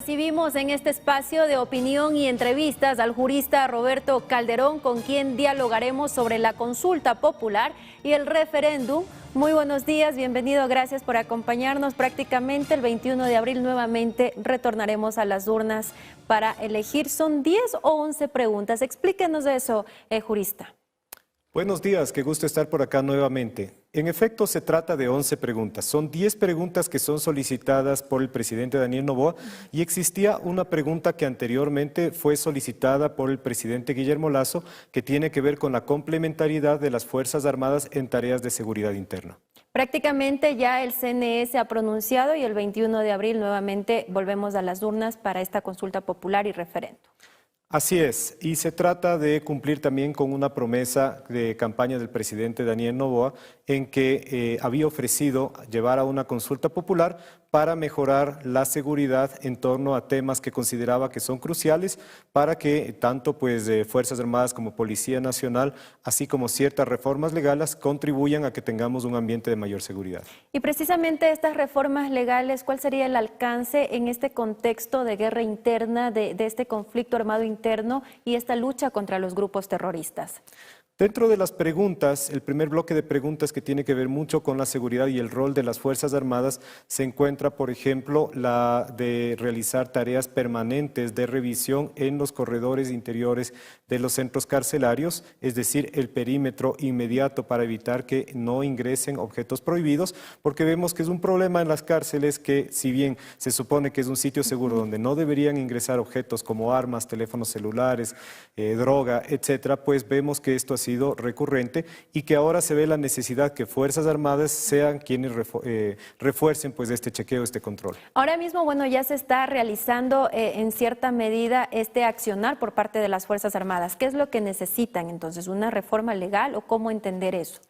Recibimos en este espacio de opinión y entrevistas al jurista Roberto Calderón, con quien dialogaremos sobre la consulta popular y el referéndum. Muy buenos días, bienvenido, gracias por acompañarnos. Prácticamente el 21 de abril nuevamente retornaremos a las urnas para elegir. ¿Son 10 o 11 preguntas? Explíquenos eso, jurista. Buenos días, qué gusto estar por acá nuevamente. En efecto, se trata de 11 preguntas. Son 10 preguntas que son solicitadas por el presidente Daniel Noboa y existía una pregunta que anteriormente fue solicitada por el presidente Guillermo Lasso que tiene que ver con la complementariedad de las Fuerzas Armadas en tareas de seguridad interna. Prácticamente ya el CNE se ha pronunciado y el 21 de abril nuevamente volvemos a las urnas para esta consulta popular y referéndum. Así es, y se trata de cumplir también con una promesa de campaña del presidente Daniel Noboa en que había ofrecido llevar a una consulta popular para mejorar la seguridad en torno a temas que consideraba que son cruciales para que tanto Fuerzas Armadas como Policía Nacional, así como ciertas reformas legales, contribuyan a que tengamos un ambiente de mayor seguridad. Y precisamente estas reformas legales, ¿cuál sería el alcance en este contexto de guerra interna, de este conflicto armado interno y esta lucha contra los grupos terroristas? Dentro de las preguntas, el primer bloque de preguntas que tiene que ver mucho con la seguridad y el rol de las Fuerzas Armadas se encuentra, por ejemplo, la de realizar tareas permanentes de revisión en los corredores interiores de los centros carcelarios, es decir, el perímetro inmediato para evitar que no ingresen objetos prohibidos, porque vemos que es un problema en las cárceles que, si bien se supone que es un sitio seguro donde no deberían ingresar objetos como armas, teléfonos celulares, droga, etcétera, pues vemos que esto ha sido recurrente y que ahora se ve la necesidad que Fuerzas Armadas sean quienes refuercen este chequeo, este control. Ahora mismo, bueno, ya se está realizando en cierta medida este accionar por parte de las Fuerzas Armadas. ¿Qué es lo que necesitan entonces? ¿Una reforma legal o cómo entender eso?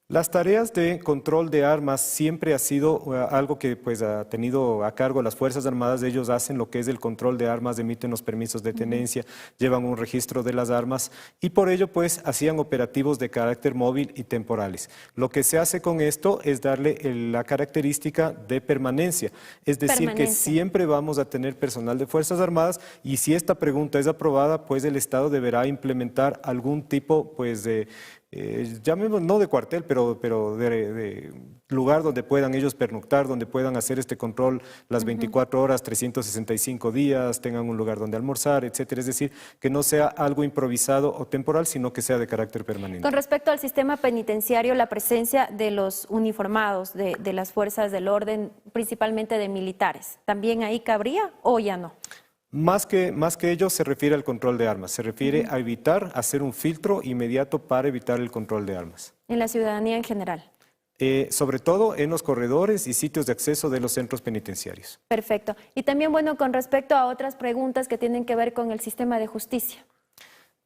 Las tareas de control de armas siempre ha sido algo que ha tenido a cargo las Fuerzas Armadas. Ellos hacen lo que es el control de armas, emiten los permisos de tenencia, llevan un registro de las armas y por ello hacían operativos de carácter móvil y temporales. Lo que se hace con esto es darle la característica de permanencia, es decir, que siempre vamos a tener personal de Fuerzas Armadas y si esta pregunta es aprobada, pues el Estado deberá implementar algún tipo de llamemos no de cuartel, pero de lugar donde puedan ellos pernoctar, donde puedan hacer este control las 24 horas, 365 días, tengan un lugar donde almorzar, etcétera. Es decir, que no sea algo improvisado o temporal, sino que sea de carácter permanente. Con respecto al sistema penitenciario, la presencia de los uniformados, de las fuerzas del orden, principalmente de militares, ¿también ahí cabría o ya no? Más que ello se refiere al control de armas, se refiere a evitar hacer un filtro inmediato para evitar el control de armas. En la ciudadanía en general. Sobre todo en los corredores y sitios de acceso de los centros penitenciarios. Perfecto. Y también, bueno, con respecto a otras preguntas que tienen que ver con el sistema de justicia.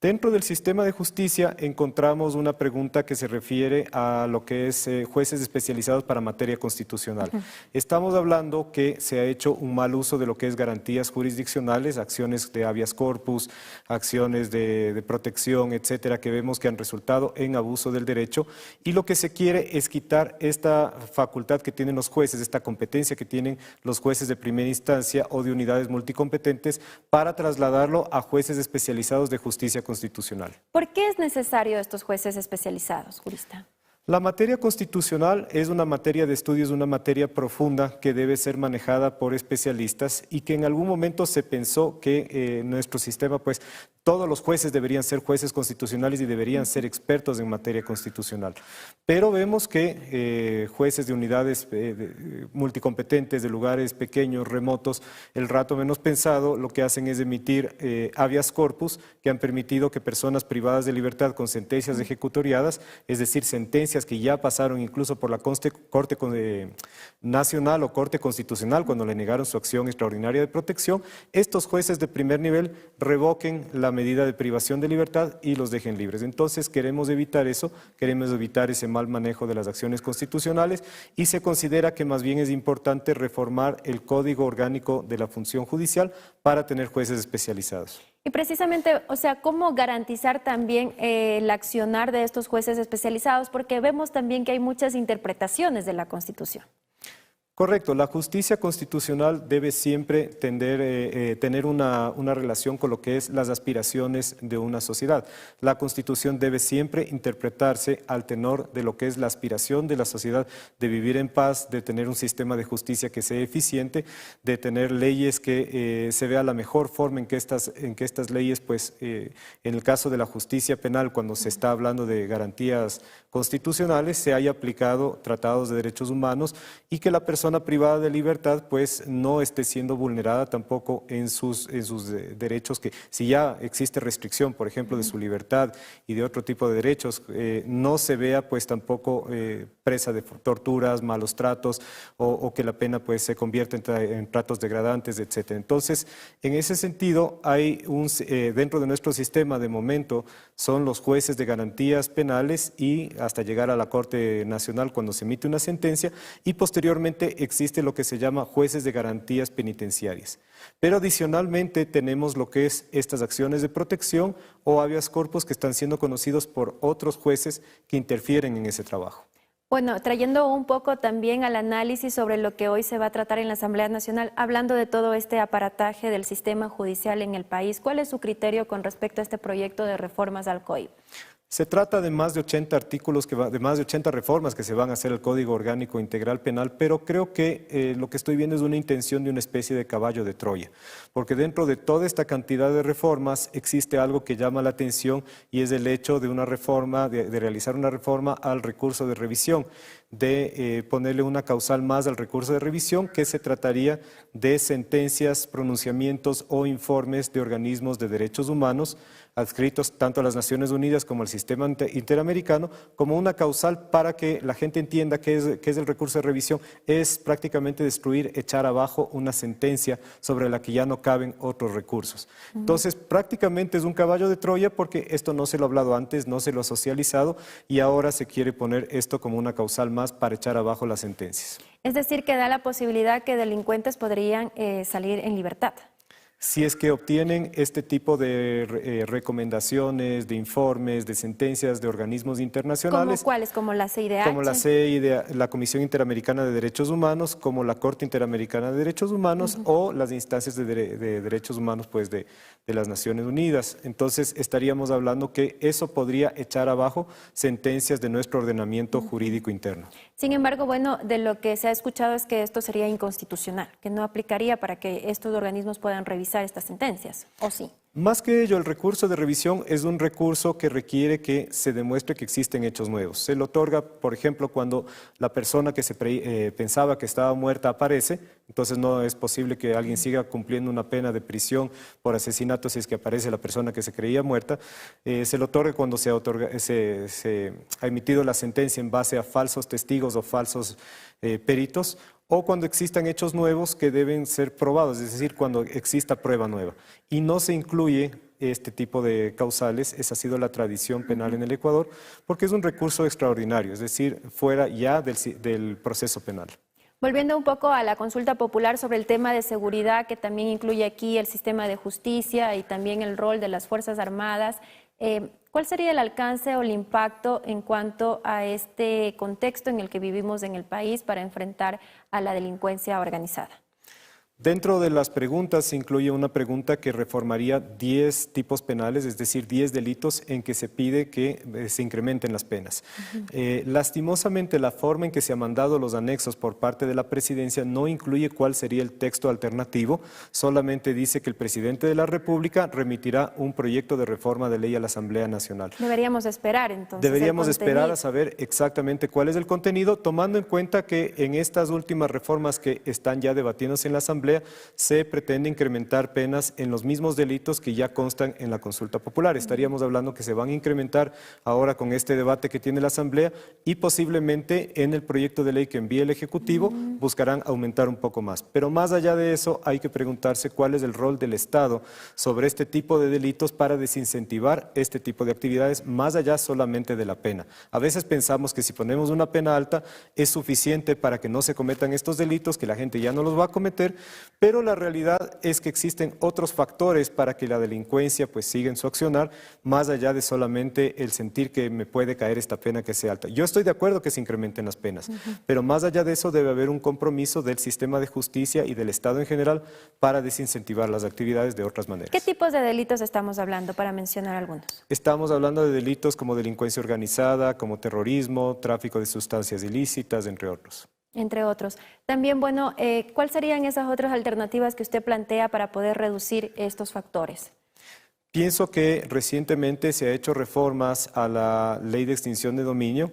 Dentro del sistema de justicia encontramos una pregunta que se refiere a lo que es jueces especializados para materia constitucional. Estamos hablando que se ha hecho un mal uso de lo que es garantías jurisdiccionales, acciones de habeas corpus, acciones de protección, etcétera, que vemos que han resultado en abuso del derecho y lo que se quiere es quitar esta facultad que tienen los jueces, esta competencia que tienen los jueces de primera instancia o de unidades multicompetentes para trasladarlo a jueces especializados de justicia constitucional. ¿Por qué es necesario estos jueces especializados, jurista? La materia constitucional es una materia de estudio, es una materia profunda que debe ser manejada por especialistas y que en algún momento se pensó que nuestro sistema, todos los jueces deberían ser jueces constitucionales y deberían ser expertos en materia constitucional. Pero vemos que jueces de unidades multicompetentes, de lugares pequeños, remotos, el rato menos pensado, lo que hacen es emitir habeas corpus que han permitido que personas privadas de libertad con sentencias ejecutoriadas, es decir, sentencias que ya pasaron incluso por la Corte Nacional o Corte Constitucional cuando le negaron su acción extraordinaria de protección, estos jueces de primer nivel revoquen la medida de privación de libertad y los dejen libres. Entonces queremos evitar eso, queremos evitar ese mal manejo de las acciones constitucionales y se considera que más bien es importante reformar el Código Orgánico de la Función Judicial para tener jueces especializados. Y precisamente, o sea, ¿cómo garantizar también el accionar de estos jueces especializados? Porque vemos también que hay muchas interpretaciones de la Constitución. Correcto, la justicia constitucional debe siempre tener una relación con lo que es las aspiraciones de una sociedad. La Constitución debe siempre interpretarse al tenor de lo que es la aspiración de la sociedad de vivir en paz, de tener un sistema de justicia que sea eficiente, de tener leyes que se vea la mejor forma en que estas leyes, pues en el caso de la justicia penal, cuando se está hablando de garantías constitucionales, se haya aplicado tratados de derechos humanos y que la persona privada de libertad pues no esté siendo vulnerada tampoco en sus derechos, que si ya existe restricción, por ejemplo, de su libertad y de otro tipo de derechos, no se vea pues tampoco presa de torturas, malos tratos o que la pena pues se convierta en tratos degradantes, etc. Entonces, en ese sentido, hay dentro de nuestro sistema de momento son los jueces de garantías penales y hasta llegar a la Corte Nacional cuando se emite una sentencia, y posteriormente existe lo que se llama jueces de garantías penitenciarias. Pero adicionalmente tenemos lo que es estas acciones de protección o habeas corpus que están siendo conocidos por otros jueces que interfieren en ese trabajo. Bueno, trayendo un poco también al análisis sobre lo que hoy se va a tratar en la Asamblea Nacional, hablando de todo este aparataje del sistema judicial en el país, ¿cuál es su criterio con respecto a este proyecto de reformas al COIP? Se trata de más de 80 artículos, de más de 80 reformas que se van a hacer al Código Orgánico Integral Penal, pero creo que lo que estoy viendo es una intención de una especie de caballo de Troya, porque dentro de toda esta cantidad de reformas existe algo que llama la atención y es el hecho de una reforma, de realizar una reforma al recurso de revisión, de ponerle una causal más al recurso de revisión, que se trataría de sentencias, pronunciamientos o informes de organismos de derechos humanos adscritos tanto a las Naciones Unidas como al sistema interamericano, como una causal para que la gente entienda qué es el recurso de revisión. Es prácticamente destruir, echar abajo una sentencia sobre la que ya no caben otros recursos. Entonces, prácticamente es un caballo de Troya porque esto no se lo ha hablado antes, no se lo ha socializado y ahora se quiere poner esto como una causal más para echar abajo las sentencias. Es decir, que da la posibilidad que delincuentes podrían salir en libertad. Si es que obtienen este tipo de recomendaciones, de informes, de sentencias de organismos internacionales. ¿Cómo cuáles? ¿Como la CIDH? Como la CIDH, la Comisión Interamericana de Derechos Humanos, como la Corte Interamericana de Derechos Humanos o las instancias de derechos humanos pues, de las Naciones Unidas. Entonces estaríamos hablando que eso podría echar abajo sentencias de nuestro ordenamiento jurídico interno. Sin embargo, bueno, de lo que se ha escuchado es que esto sería inconstitucional, que no aplicaría para que estos organismos puedan revisar estas sentencias, ¿o sí? Más que ello, el recurso de revisión es un recurso que requiere que se demuestre que existen hechos nuevos. Se le otorga, por ejemplo, cuando la persona que se pensaba que estaba muerta aparece, entonces no es posible que alguien siga cumpliendo una pena de prisión por asesinato si es que aparece la persona que se creía muerta. Se le otorga cuando se ha emitido la sentencia en base a falsos testigos o falsos peritos, o cuando existan hechos nuevos que deben ser probados, es decir, cuando exista prueba nueva. Y no se incluye este tipo de causales, esa ha sido la tradición penal en el Ecuador, porque es un recurso extraordinario, es decir, fuera ya del proceso penal. Volviendo un poco a la consulta popular sobre el tema de seguridad, que también incluye aquí el sistema de justicia y también el rol de las Fuerzas Armadas, ¿cuál sería el alcance o el impacto en cuanto a este contexto en el que vivimos en el país para enfrentar a la delincuencia organizada? Dentro de las preguntas se incluye una pregunta que reformaría 10 tipos penales, es decir, 10 delitos en que se pide que se incrementen las penas. Lastimosamente, la forma en que se han mandado los anexos por parte de la presidencia no incluye cuál sería el texto alternativo, solamente dice que el presidente de la República remitirá un proyecto de reforma de ley a la Asamblea Nacional. Deberíamos esperar entonces. Deberíamos esperar a saber exactamente cuál es el contenido, tomando en cuenta que en estas últimas reformas que están ya debatiéndose en la Asamblea, se pretende incrementar penas en los mismos delitos que ya constan en la consulta popular. Estaríamos hablando que se van a incrementar ahora con este debate que tiene la Asamblea y posiblemente en el proyecto de ley que envíe el Ejecutivo buscarán aumentar un poco más. Pero más allá de eso hay que preguntarse cuál es el rol del Estado sobre este tipo de delitos para desincentivar este tipo de actividades más allá solamente de la pena. A veces pensamos que si ponemos una pena alta es suficiente para que no se cometan estos delitos, que la gente ya no los va a cometer, pero la realidad es que existen otros factores para que la delincuencia pues siga en su accionar, más allá de solamente el sentir que me puede caer esta pena que sea alta. Yo estoy de acuerdo que se incrementen las penas, pero más allá de eso debe haber un compromiso del sistema de justicia y del Estado en general para desincentivar las actividades de otras maneras. ¿Qué tipos de delitos estamos hablando, para mencionar algunos? Estamos hablando de delitos como delincuencia organizada, como terrorismo, tráfico de sustancias ilícitas, entre otros. Entre otros. También, bueno, ¿cuáles serían esas otras alternativas que usted plantea para poder reducir estos factores? Pienso que recientemente se ha hecho reformas a la ley de extinción de dominio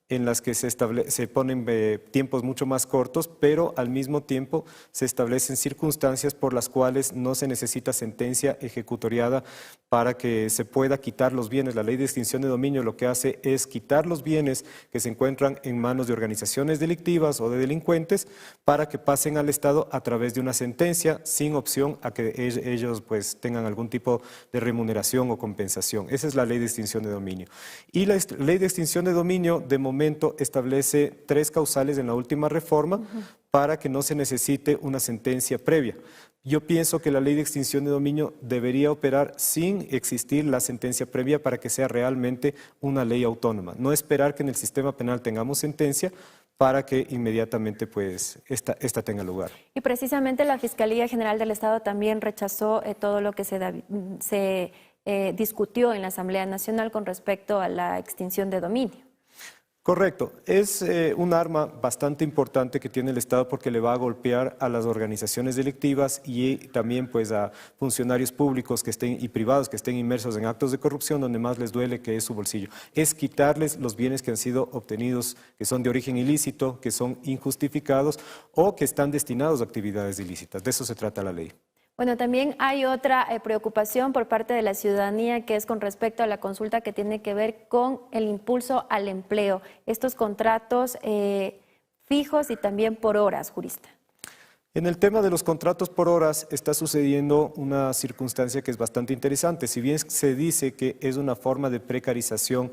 en las que se ponen tiempos mucho más cortos, pero al mismo tiempo se establecen circunstancias por las cuales no se necesita sentencia ejecutoriada para que se pueda quitar los bienes. La ley de extinción de dominio lo que hace es quitar los bienes que se encuentran en manos de organizaciones delictivas o de delincuentes para que pasen al Estado a través de una sentencia sin opción a que ellos pues tengan algún tipo de remuneración o compensación. Esa es la ley de extinción de dominio. Y la ley de extinción de dominio de momento establece 3 causales en la última reforma para que no se necesite una sentencia previa. Yo pienso que la ley de extinción de dominio debería operar sin existir la sentencia previa para que sea realmente una ley autónoma. No esperar que en el sistema penal tengamos sentencia para que inmediatamente pues esta tenga lugar. Y precisamente la Fiscalía General del Estado también rechazó todo lo que se discutió en la Asamblea Nacional con respecto a la extinción de dominio. Correcto. Es un arma bastante importante que tiene el Estado porque le va a golpear a las organizaciones delictivas y también pues a funcionarios públicos que estén y privados que estén inmersos en actos de corrupción donde más les duele, que es su bolsillo. Es quitarles los bienes que han sido obtenidos, que son de origen ilícito, que son injustificados o que están destinados a actividades ilícitas. De eso se trata la ley. Bueno, también hay otra preocupación por parte de la ciudadanía que es con respecto a la consulta que tiene que ver con el impulso al empleo, estos contratos fijos y también por horas, jurista. En el tema de los contratos por horas está sucediendo una circunstancia que es bastante interesante. Si bien se dice que es una forma de precarización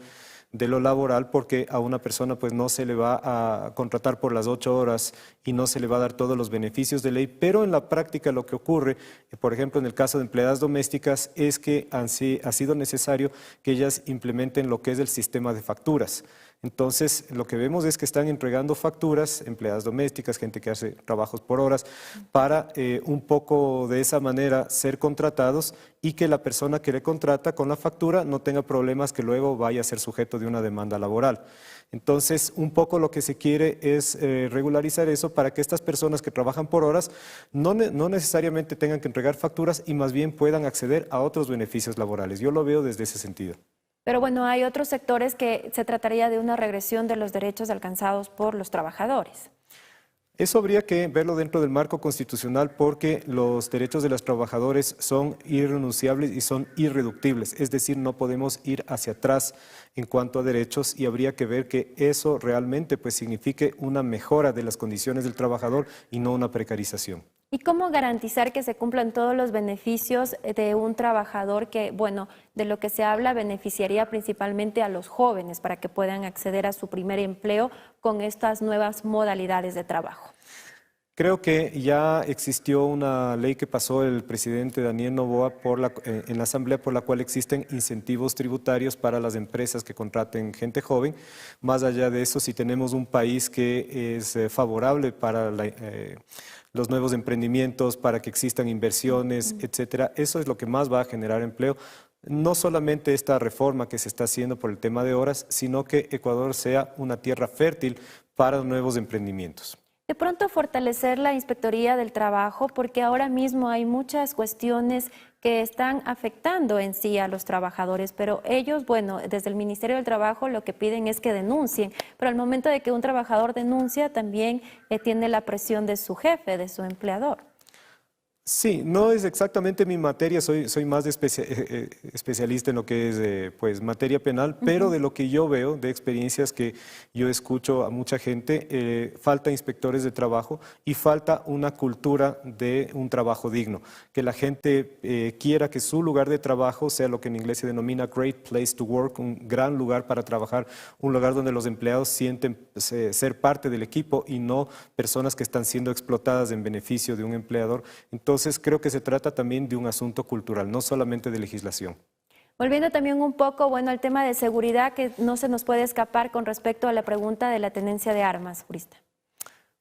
de lo laboral porque a una persona pues no se le va a contratar por las 8 horas y no se le va a dar todos los beneficios de ley, pero en la práctica lo que ocurre, por ejemplo en el caso de empleadas domésticas, es que ha sido necesario que ellas implementen lo que es el sistema de facturas. Entonces, lo que vemos es que están entregando facturas, empleadas domésticas, gente que hace trabajos por horas, para un poco de esa manera ser contratados y que la persona que le contrata con la factura no tenga problemas que luego vaya a ser sujeto de una demanda laboral. Entonces, un poco lo que se quiere es regularizar eso para que estas personas que trabajan por horas no necesariamente tengan que entregar facturas y más bien puedan acceder a otros beneficios laborales. Yo lo veo desde ese sentido. Pero bueno, hay otros sectores que se trataría de una regresión de los derechos alcanzados por los trabajadores. Eso habría que verlo dentro del marco constitucional porque los derechos de los trabajadores son irrenunciables y son irreductibles, es decir, no podemos ir hacia atrás en cuanto a derechos y habría que ver que eso realmente pues signifique una mejora de las condiciones del trabajador y no una precarización. ¿Y cómo garantizar que se cumplan todos los beneficios de un trabajador que, bueno, de lo que se habla beneficiaría principalmente a los jóvenes para que puedan acceder a su primer empleo con estas nuevas modalidades de trabajo? Creo que ya existió una ley que pasó el presidente Daniel Noboa en la Asamblea por la cual existen incentivos tributarios para las empresas que contraten gente joven. Más allá de eso, si tenemos un país que es favorable para los nuevos emprendimientos, para que existan inversiones, etcétera, eso es lo que más va a generar empleo. No solamente esta reforma que se está haciendo por el tema de horas, sino que Ecuador sea una tierra fértil para nuevos emprendimientos. De pronto fortalecer la Inspectoría del Trabajo, porque ahora mismo hay muchas cuestiones que están afectando en sí a los trabajadores, pero ellos, bueno, desde el Ministerio del Trabajo lo que piden es que denuncien, pero al momento de que un trabajador denuncia también tiene la presión de su jefe, de su empleador. Sí, no es exactamente mi materia, soy más de especialista en lo que es pues, materia penal, pero de lo que yo veo, de experiencias que yo escucho a mucha gente, falta inspectores de trabajo y falta una cultura de un trabajo digno, que la gente quiera que su lugar de trabajo sea lo que en inglés se denomina great place to work, un gran lugar para trabajar, un lugar donde los empleados sienten ser parte del equipo y no personas que están siendo explotadas en beneficio de un empleador. Entonces, creo que se trata también de un asunto cultural, no solamente de legislación. Volviendo también un poco, bueno, al tema de seguridad, que no se nos puede escapar con respecto a la pregunta de la tenencia de armas, jurista.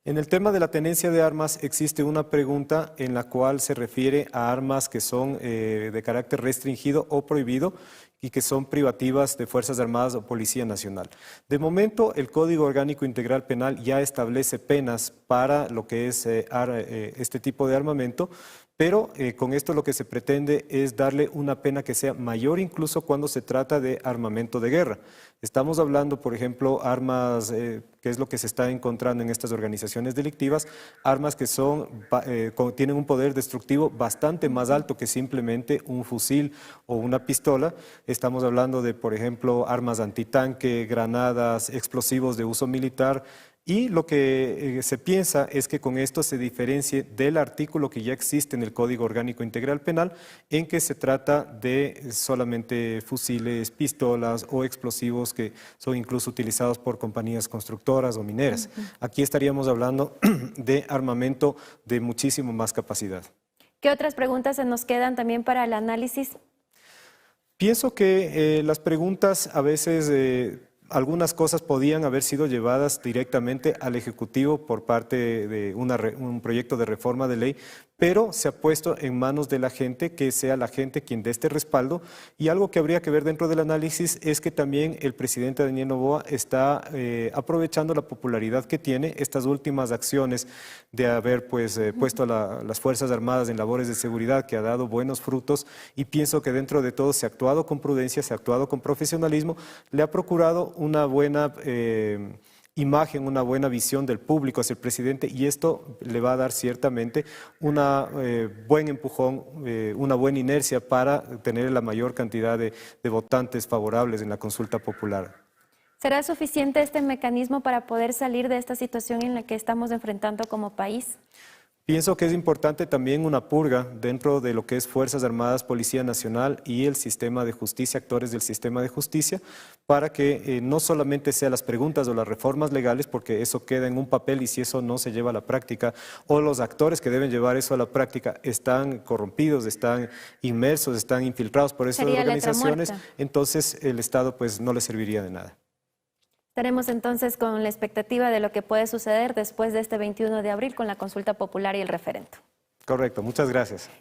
En el tema de la tenencia de armas existe una pregunta en la cual se refiere a armas que son de carácter restringido o prohibido y que son privativas de Fuerzas Armadas o Policía Nacional. De momento, el Código Orgánico Integral Penal ya establece penas para lo que es este tipo de armamento, pero con esto lo que se pretende es darle una pena que sea mayor incluso cuando se trata de armamento de guerra. Estamos hablando, por ejemplo, armas, que es lo que se está encontrando en estas organizaciones delictivas, armas que tienen un poder destructivo bastante más alto que simplemente un fusil o una pistola. Estamos hablando de, por ejemplo, armas antitanque, granadas, explosivos de uso militar. Y lo que se piensa es que con esto se diferencie del artículo que ya existe en el Código Orgánico Integral Penal, en que se trata de solamente fusiles, pistolas o explosivos que son incluso utilizados por compañías constructoras o mineras. Aquí estaríamos hablando de armamento de muchísimo más capacidad. ¿Qué otras preguntas se nos quedan también para el análisis? Pienso que las preguntas a veces... algunas cosas podían haber sido llevadas directamente al Ejecutivo por parte de un proyecto de reforma de ley, pero se ha puesto en manos de la gente, que sea la gente quien dé este respaldo. Y algo que habría que ver dentro del análisis es que también el presidente Daniel Noboa está aprovechando la popularidad que tiene, estas últimas acciones de haber puesto a las Fuerzas Armadas en labores de seguridad, que ha dado buenos frutos, y pienso que dentro de todo se ha actuado con prudencia, se ha actuado con profesionalismo, le ha procurado una buena imagen, una buena visión del público hacia el presidente, y esto le va a dar ciertamente un buen empujón, una buena inercia para tener la mayor cantidad de votantes favorables en la consulta popular. ¿Será suficiente este mecanismo para poder salir de esta situación en la que estamos enfrentando como país? Pienso que es importante también una purga dentro de lo que es Fuerzas Armadas, Policía Nacional y el sistema de justicia, actores del sistema de justicia, para que no solamente sean las preguntas o las reformas legales, porque eso queda en un papel y si eso no se lleva a la práctica, o los actores que deben llevar eso a la práctica están corrompidos, están inmersos, están infiltrados por esas organizaciones, entonces el Estado pues no le serviría de nada. Estaremos entonces con la expectativa de lo que puede suceder después de este 21 de abril con la consulta popular y el referendo. Correcto, muchas gracias.